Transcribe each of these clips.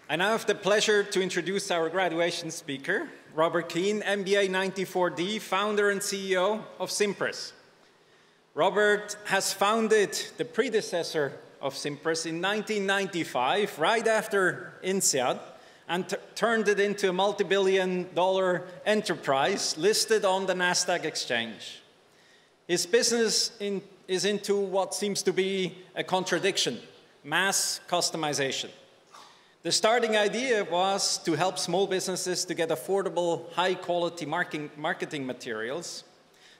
I now have the pleasure to introduce our graduation speaker, Robert Keane, MBA 94D, founder and CEO of Cimpress. Robert has founded the predecessor of Cimpress in 1995, right after INSEAD, and turned it into a multi-billion-dollar enterprise listed on the NASDAQ exchange. His business is into what seems to be a contradiction: mass customization. The starting idea was to help small businesses to get affordable, high-quality marketing materials.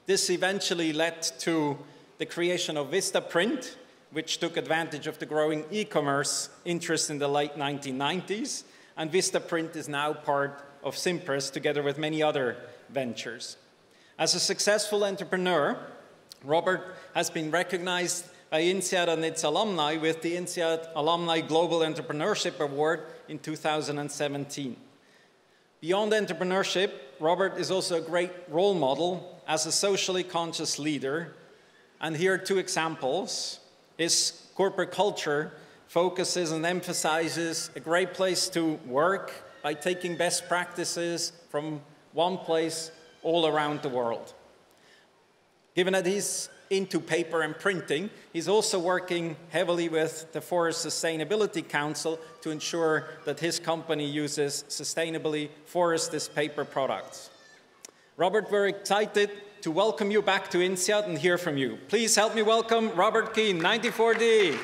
This eventually led to the creation of Vistaprint, which took advantage of the growing e-commerce interest in the late 1990s, and Vistaprint is now part of Cimpress, together with many other ventures. As a successful entrepreneur, Robert has been recognized by INSEAD and its alumni with the INSEAD Alumni Global Entrepreneurship Award in 2017. Beyond entrepreneurship, Robert is also a great role model as a socially conscious leader. And here are two examples. His corporate culture focuses and emphasizes a great place to work by taking best practices from one place all around the world. Given that he's into paper and printing, he's also working heavily with the Forest Sustainability Council to ensure that his company uses sustainably forested paper products. Robert, we're excited to welcome you back to INSEAD and hear from you. Please help me welcome Robert Keane, 94D.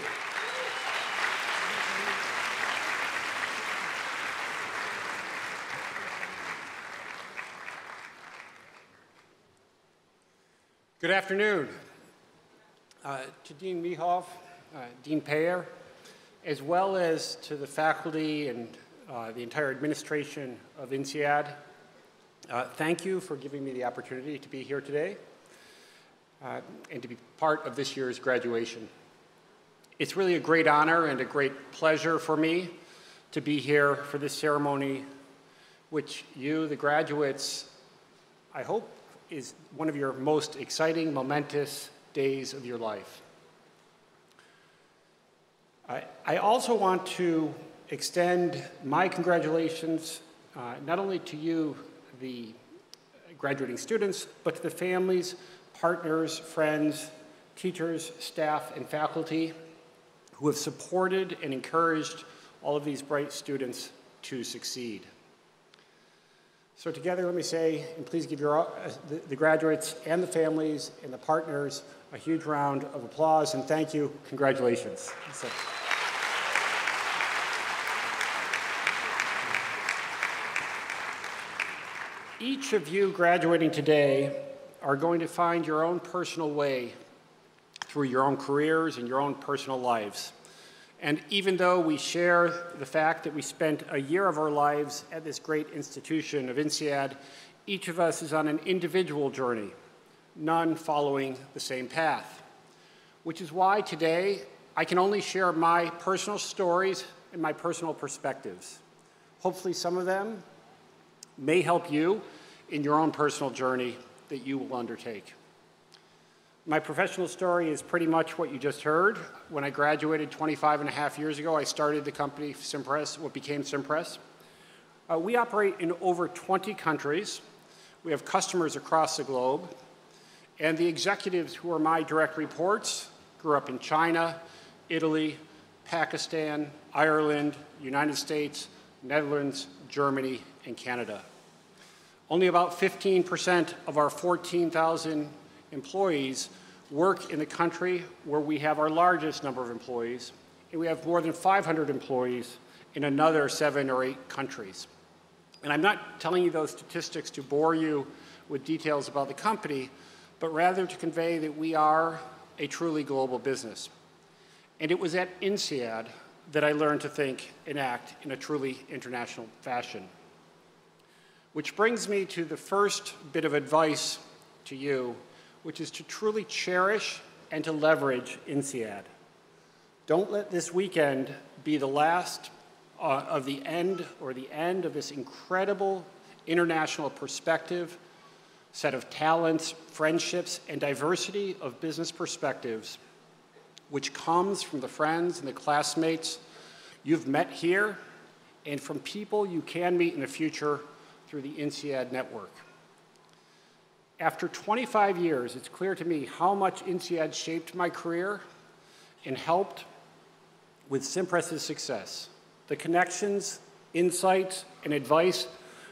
Good afternoon. To Dean Mehoff, Dean Payer, as well as to the faculty and the entire administration of INSEAD, thank you for giving me the opportunity to be here today and to be part of this year's graduation. It's really a great honor and a great pleasure for me to be here for this ceremony, which you, the graduates, I hope is one of your most exciting, momentous days of your life. I also want to extend my congratulations not only to you, the graduating students, but to the families, partners, friends, teachers, staff, and faculty who have supported and encouraged all of these bright students to succeed. So together, let me say, and please give the graduates and the families and the partners a huge round of applause, and thank you. Congratulations. Each of you graduating today are going to find your own personal way through your own careers and your own personal lives. And even though we share the fact that we spent a year of our lives at this great institution of INSEAD, each of us is on an individual journey, none following the same path. Which is why today I can only share my personal stories and my personal perspectives. Hopefully some of them may help you in your own personal journey that you will undertake. My professional story is pretty much what you just heard. When I graduated 25.5 years ago, I started the company Cimpress, what became Cimpress. We operate in over 20 countries. We have customers across the globe. And the executives who are my direct reports grew up in China, Italy, Pakistan, Ireland, United States, Netherlands, Germany, and Canada. Only about 15% of our 14,000 employees work in the country where we have our largest number of employees, and we have more than 500 employees in another 7 or 8 countries. And I'm not telling you those statistics to bore you with details about the company, but rather to convey that we are a truly global business. And it was at INSEAD that I learned to think and act in a truly international fashion. Which brings me to the first bit of advice to you, which is to truly cherish and to leverage INSEAD. Don't let this weekend be the last of the end of this incredible international perspective, set of talents, friendships, and diversity of business perspectives, which comes from the friends and the classmates you've met here and from people you can meet in the future through the INSEAD network. After 25 years, it's clear to me how much INSEAD shaped my career and helped with Cimpress's success. The connections, insights, and advice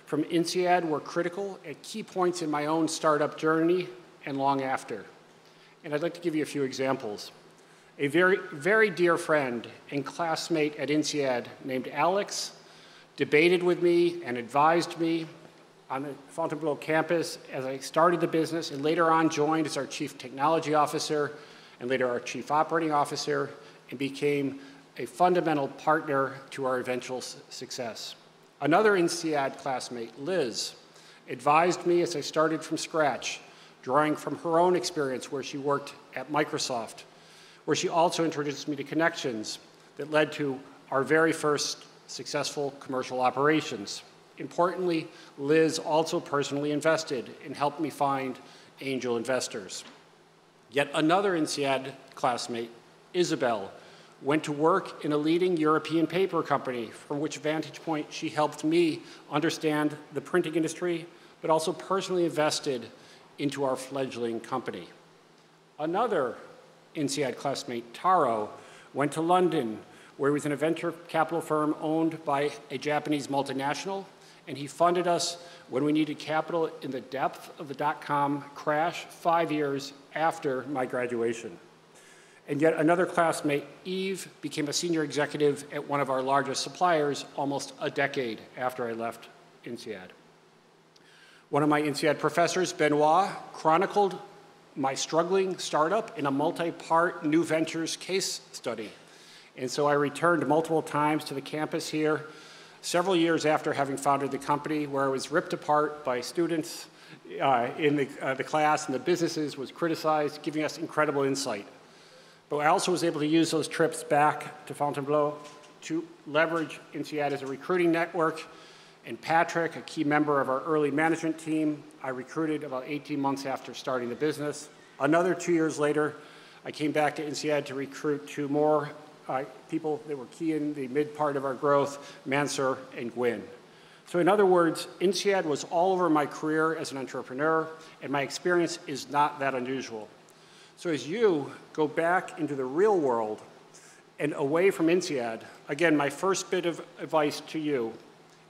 from INSEAD were critical at key points in my own startup journey and long after. And I'd like to give you a few examples. A very dear friend and classmate at INSEAD named Alex debated with me and advised me on the Fontainebleau campus as I started the business, and later on joined as our Chief Technology Officer and later our Chief Operating Officer, and became a fundamental partner to our eventual success. Another INSEAD classmate, Liz, advised me as I started from scratch, drawing from her own experience where she worked at Microsoft, where she also introduced me to connections that led to our very first successful commercial operations. Importantly, Liz also personally invested and helped me find angel investors. Yet another INSEAD classmate, Isabel, went to work in a leading European paper company, from which vantage point she helped me understand the printing industry, but also personally invested into our fledgling company. Another INSEAD classmate, Taro, went to London, where he was in a venture capital firm owned by a Japanese multinational, and he funded us when we needed capital in the depth of the dot-com crash 5 years after my graduation. And yet another classmate, Eve, became a senior executive at one of our largest suppliers almost a decade after I left INSEAD. One of my INSEAD professors, Benoit, chronicled my struggling startup in a multi-part new ventures case study. And so I returned multiple times to the campus here, several years after having founded the company, where I was ripped apart by students in the class, and the businesses was criticized, giving us incredible insight. But I also was able to use those trips back to Fontainebleau to leverage INSEAD as a recruiting network. And Patrick, a key member of our early management team, I recruited about 18 months after starting the business. Another 2 years later, I came back to INSEAD to recruit 2 more people that were key in the mid part of our growth, Mansur and Gwyn. So in other words, INSEAD was all over my career as an entrepreneur, and my experience is not that unusual. So as you go back into the real world and away from INSEAD, again, my first bit of advice to you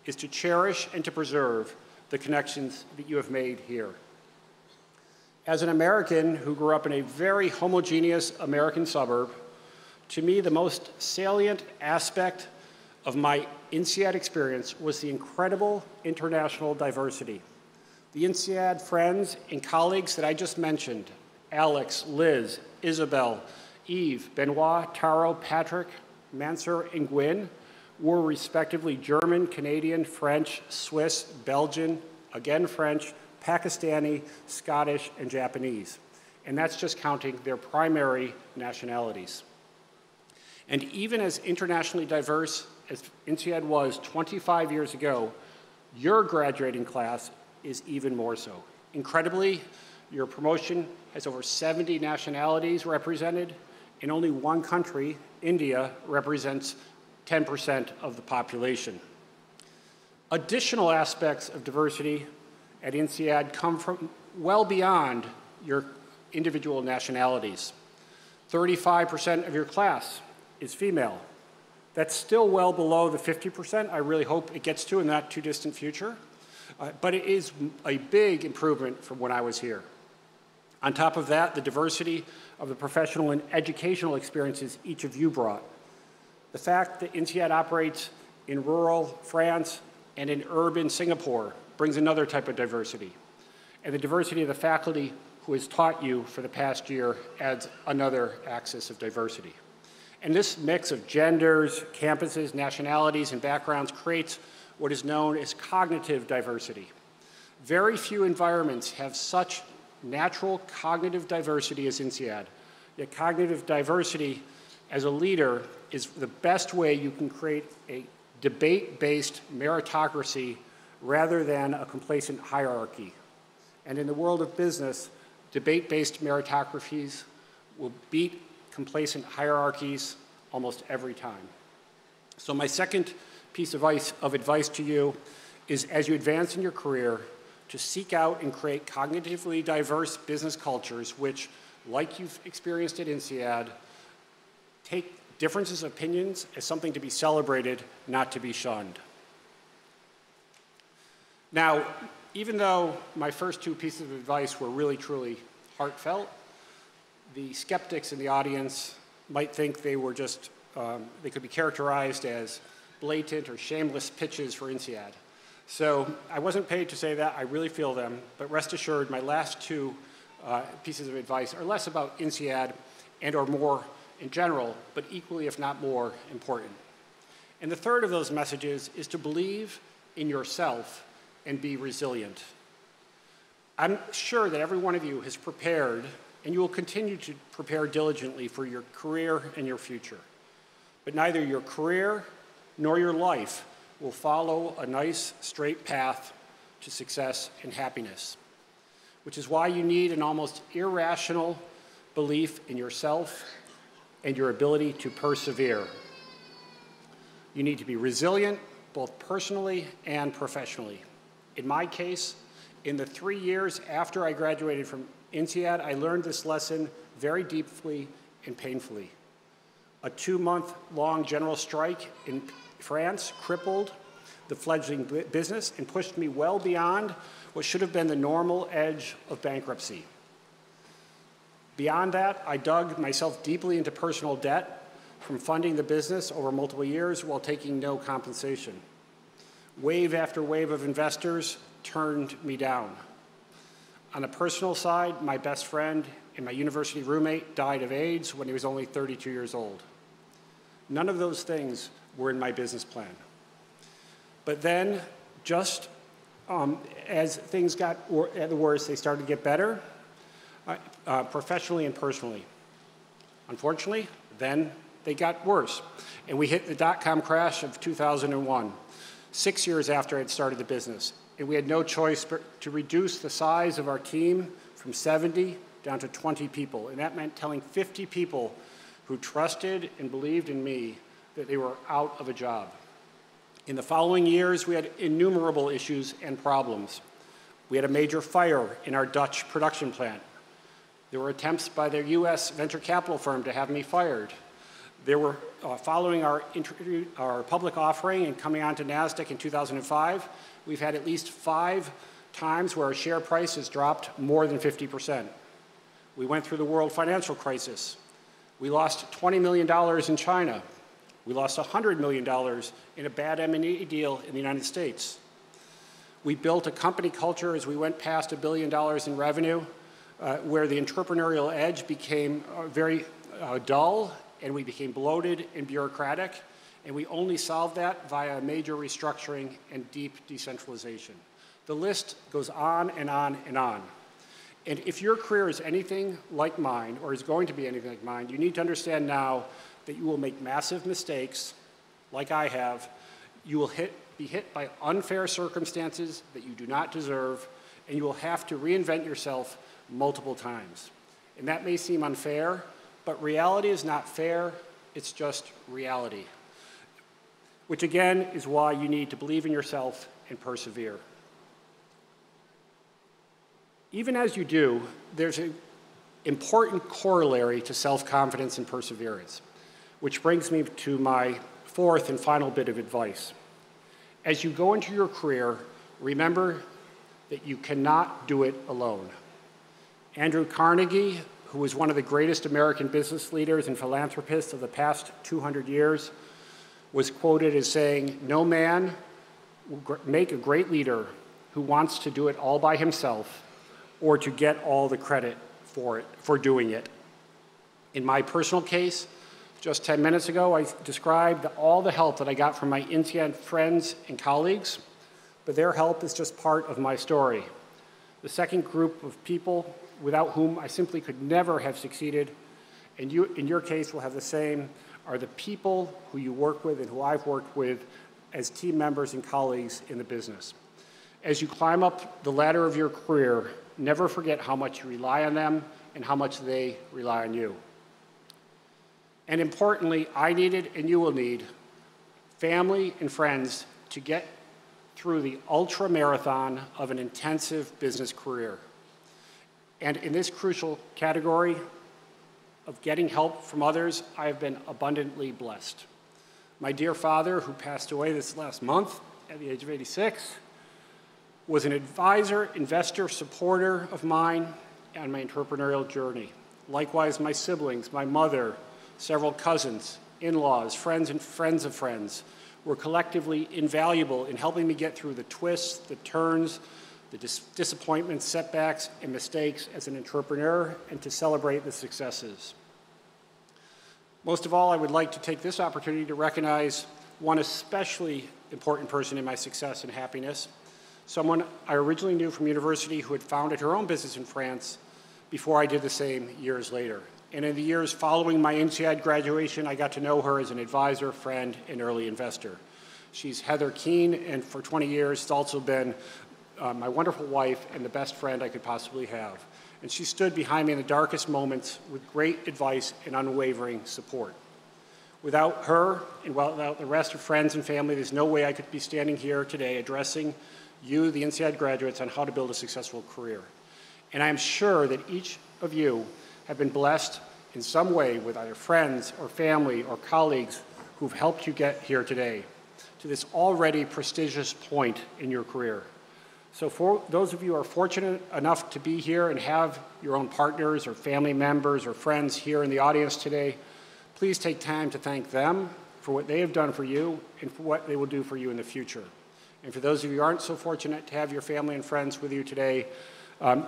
is to cherish and to preserve the connections that you have made here. As an American who grew up in a very homogeneous American suburb, to me, the most salient aspect of my INSEAD experience was the incredible international diversity. The INSEAD friends and colleagues that I just mentioned, Alex, Liz, Isabel, Eve, Benoit, Taro, Patrick, Mansur, and Gwyn, were respectively German, Canadian, French, Swiss, Belgian, again French, Pakistani, Scottish, and Japanese. And that's just counting their primary nationalities. And even as internationally diverse as INSEAD was 25 years ago, your graduating class is even more so. Incredibly, your promotion has over 70 nationalities represented, and only one country, India, represents 10% of the population. Additional aspects of diversity at INSEAD come from well beyond your individual nationalities. 35% of your class is female. That's still well below the 50% I really hope it gets to in that too distant future, but it is a big improvement from when I was here. On top of that, the diversity of the professional and educational experiences each of you brought. The fact that INSEAD operates in rural France and in urban Singapore brings another type of diversity. And the diversity of the faculty who has taught you for the past year adds another axis of diversity. And this mix of genders, campuses, nationalities, and backgrounds creates what is known as cognitive diversity. Very few environments have such natural cognitive diversity as INSEAD. Yet cognitive diversity as a leader is the best way you can create a debate-based meritocracy rather than a complacent hierarchy. And in the world of business, debate-based meritocracies will beat complacent hierarchies almost every time. So my second piece of advice to you is, as you advance in your career, to seek out and create cognitively diverse business cultures which, like you've experienced at INSEAD, take differences of opinions as something to be celebrated, not to be shunned. Now, even though my first two pieces of advice were really, truly heartfelt, the skeptics in the audience might think they were just, they could be characterized as blatant or shameless pitches for INSEAD. So I wasn't paid to say that. I really feel them. But rest assured, my last two pieces of advice are less about INSEAD and or more in general, but equally, if not more, important. And the third of those messages is to believe in yourself and be resilient. I'm sure that every one of you has prepared, and you will continue to prepare diligently for your career and your future. But neither your career nor your life will follow a nice, straight path to success and happiness, which is why you need an almost irrational belief in yourself and your ability to persevere. You need to be resilient, both personally and professionally. In my case, in the 3 years after I graduated from INSEAD, I learned this lesson very deeply and painfully. A 2-month-long general strike in France crippled the fledgling business and pushed me well beyond what should have been the normal edge of bankruptcy. Beyond that, I dug myself deeply into personal debt from funding the business over multiple years while taking no compensation. Wave after wave of investors turned me down. On the personal side, my best friend and my university roommate died of AIDS when he was only 32 years old. None of those things were in my business plan. But then, just as things got at the worst, they started to get better, professionally and personally. Unfortunately, then they got worse. And we hit the dot-com crash of 2001, 6 years after I'd started the business. And we had no choice but to reduce the size of our team from 70 down to 20 people. And that meant telling 50 people who trusted and believed in me that they were out of a job. In the following years, we had innumerable issues and problems. We had a major fire in our Dutch production plant. There were attempts by their US venture capital firm to have me fired. There were, following our public offering and coming onto NASDAQ in 2005, we've had at least 5 times where our share price has dropped more than 50%. We went through the world financial crisis. We lost $20 million in China. We lost $100 million in a bad M&A deal in the United States. We built a company culture as we went past $1 billion in revenue, where the entrepreneurial edge became very dull, and we became bloated and bureaucratic, and we only solved that via major restructuring and deep decentralization. The list goes on and on and on. And if your career is anything like mine, or is going to be anything like mine, you need to understand now that you will make massive mistakes, like I have. You will be hit by unfair circumstances that you do not deserve, and you will have to reinvent yourself multiple times. And that may seem unfair, but reality is not fair, it's just reality. Which again is why you need to believe in yourself and persevere. Even as you do, there's an important corollary to self-confidence and perseverance, which brings me to my fourth and final bit of advice. As you go into your career, remember that you cannot do it alone. Andrew Carnegie, who was one of the greatest American business leaders and philanthropists of the past 200 years, was quoted as saying, "No man will make a great leader who wants to do it all by himself or to get all the credit for doing it." In my personal case, just 10 minutes ago, I described all the help that I got from my INSEAD friends and colleagues, but their help is just part of my story. The second group of people without whom I simply could never have succeeded, and you, in your case, will have the same, are the people who you work with and who I've worked with as team members and colleagues in the business. As you climb up the ladder of your career, never forget how much you rely on them and how much they rely on you. And importantly, I needed, and you will need, family, and friends to get through the ultra marathon of an intensive business career. And in this crucial category of getting help from others, I have been abundantly blessed. My dear father, who passed away this last month at the age of 86, was an advisor, investor, supporter of mine on my entrepreneurial journey. Likewise, my siblings, my mother, several cousins, in-laws, friends and friends of friends were collectively invaluable in helping me get through the twists, the turns, the disappointments, setbacks, and mistakes as an entrepreneur, and to celebrate the successes. Most of all, I would like to take this opportunity to recognize one especially important person in my success and happiness, someone I originally knew from university who had founded her own business in France before I did the same years later. And in the years following my INSEAD graduation, I got to know her as an advisor, friend, and early investor. She's Heather Keane, and for 20 years, has also been my wonderful wife and the best friend I could possibly have. And she stood behind me in the darkest moments with great advice and unwavering support. Without her, and without the rest of friends and family, there's no way I could be standing here today addressing you, the INSEAD graduates, on how to build a successful career. And I am sure that each of you have been blessed in some way with either friends or family or colleagues who've helped you get here today to this already prestigious point in your career. So for those of you who are fortunate enough to be here and have your own partners or family members or friends here in the audience today, please take time to thank them for what they have done for you and for what they will do for you in the future. And for those of you who aren't so fortunate to have your family and friends with you today,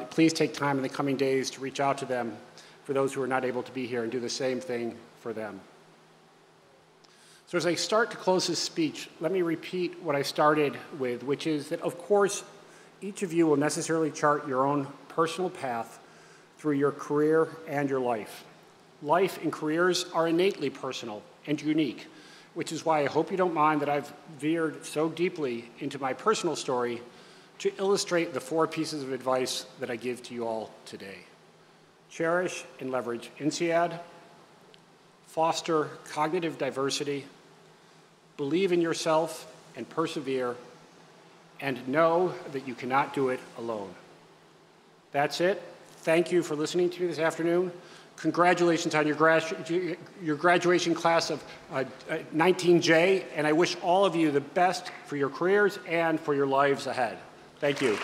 please take time in the coming days to reach out to them for those who are not able to be here and do the same thing for them. So as I start to close this speech, let me repeat what I started with, which is that, of course, each of you will necessarily chart your own personal path through your career and your life. Life and careers are innately personal and unique, which is why I hope you don't mind that I've veered so deeply into my personal story to illustrate the 4 pieces of advice that I give to you all today. Cherish and leverage INSEAD, foster cognitive diversity, believe in yourself and persevere, and know that you cannot do it alone. That's it. Thank you for listening to me this afternoon. Congratulations on your graduation class of 19J, and I wish all of you the best for your careers and for your lives ahead. Thank you.